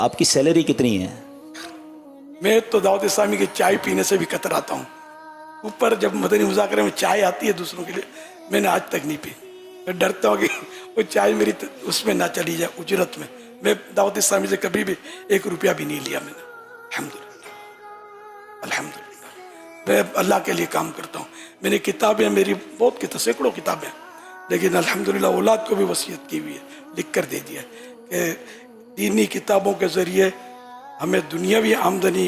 आपकी सैलरी कितनी है? मैं तो दावत इस्लामी की चाय पीने से भी कतराता हूँ। ऊपर जब मदनी मुज़ाकरे में चाय आती है दूसरों के लिए, मैंने आज तक नहीं पी। मैं डरता हूँ कि वो चाय मेरी उसमें ना चली जाए, उजरत में। मैं दावत इस्लामी से कभी भी 1 रुपया भी नहीं लिया मैंने। अल्हम्दुलिल्लाह, अल्हम्दुलिल्लाह। मैं अल्लाह के लिए काम करता हूँ। मैंने किताबें, मेरी बहुत सैकड़ों किताबें, लेकिन अल्हम्दुलिल्लाह औलाद को भी वसीयत की हुई है, लिख कर दे दिया कि दीनी किताबों के ज़रिए हमें दुनियावी आमदनी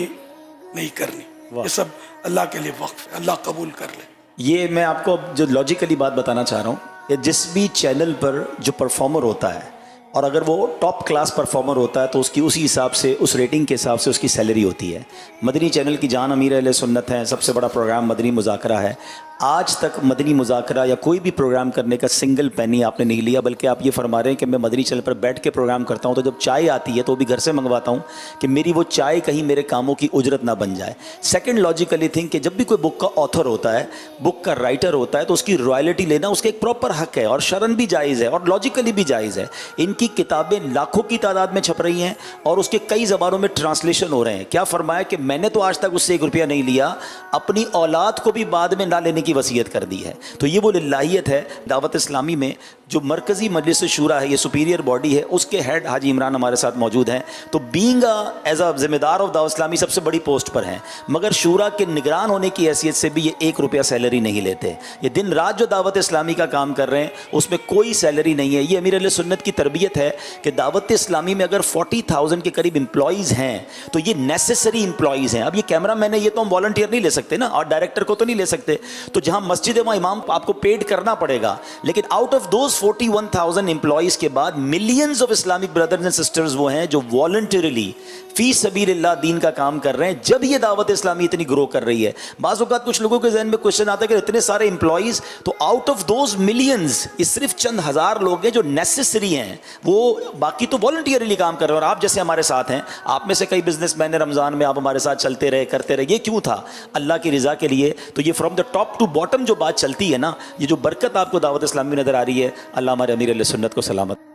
नहीं करनी, ये सब अल्लाह के लिए वक्फ है, अल्लाह कबूल कर ले। ये मैं आपको जो लॉजिकली बात बताना चाह रहा हूँ कि जिस भी चैनल पर जो परफॉर्मर होता है, और अगर वो टॉप क्लास परफॉर्मर होता है तो उसकी उसी हिसाब से, उस रेटिंग के हिसाब से उसकी सैलरी होती है। मदनी चैनल की जान अमीर अहले सुन्नत है, सबसे बड़ा प्रोग्राम मदनी मुज़ाकरा है। आज तक मदनी मुज़ाकरा या कोई भी प्रोग्राम करने का सिंगल पेनी आपने नहीं लिया, बल्कि आप ये फरमा रहे हैं कि मैं मदनी चैनल पर बैठ के प्रोग्राम करता हूँ तो जब चाय आती है तो भी घर से मंगवाता हूँ कि मेरी वो चाय कहीं मेरे कामों की उजरत ना बन जाए। सेकंड लॉजिकली थिंक कि जब भी कोई बुक का ऑथर होता है, बुक का राइटर होता है, तो उसकी रॉयल्टी लेना उसका एक प्रॉपर हक है और शरन भी जायज़ है और लॉजिकली भी जायज़ है। इनकी किताबें लाखों की तादाद में छप रही हैं और उसके कई ज़बानों में ट्रांसलेशन हो रहे हैं। क्या फरमाया कि मैंने तो आज तक उससे 1 रुपया नहीं लिया, अपनी औलाद को भी बाद में ना लेने की वसीयत कर दी है। तो ये वो लिल्लाहियत है। दावत इस्लामी में जो मरकज़ी मजलिस शूरा है, ये सुपीरियर बॉडी है, उसके हेड हाजी इमरान हमारे साथ मौजूद हैं। तो बीइंग एज अ जिम्मेदार ऑफ दावत इस्लामी सबसे बड़ी पोस्ट पर हैं, मगर शूरा के निगरान होने की हैसियत से भी ये 1 रुपया सैलरी नहीं लेते। ये दिन रात जो दावत इस्लामी का काम कर रहे हैं उसमें कोई सैलरी नहीं है। ये अमीर अहले सुन्नत की तरबियत है कि दावत इस्लामी में अगर 40,000 के करीब एम्प्लॉइज़ हैं तो ये नेसेसरी एम्प्लॉइज़ हैं। अब ये कैमरा मैन है, ये तो हम वॉलंटियर नहीं ले सकते ना, और डायरेक्टर को तो नहीं ले सकते। तो जहाँ मस्जिद है वहाँ इमाम आपको पेड करना पड़ेगा। लेकिन आउट ऑफ दोज 41,000 एम्प्लॉइज़ के बाद millions of Islamic brothers and sisters वो हैं जो वॉलंटरली फी सबीलिल्लाह दीन का काम कर रहे हैं। जब ये दावत इस्लामी इतनी ग्रो कर रही है, बाज़ औक़ात कुछ लोगों के जहन में क्वेश्चन आता है कि इतने सारे एम्प्लॉइज़, तो आउट ऑफ दोज मिलियंस ये सिर्फ चंद हज़ार लोग हैं जो नेसेसरी हैं, वो बाकी तो वॉलंटियरली काम कर रहे हैं। और आप जैसे हमारे साथ हैं, आप में से कई बिजनेसमैन हैं, रमज़ान में आप हमारे साथ चलते रहे, करते रहे। ये क्यों था? अल्लाह की रज़ा के लिए। तो ये from the top to bottom जो बात चलती है ना, ये जो बरकत आपको दावत इस्लामी में नज़र आ रही है, अल्लाह हमारे अमीर अहले सुन्नत को सलामत।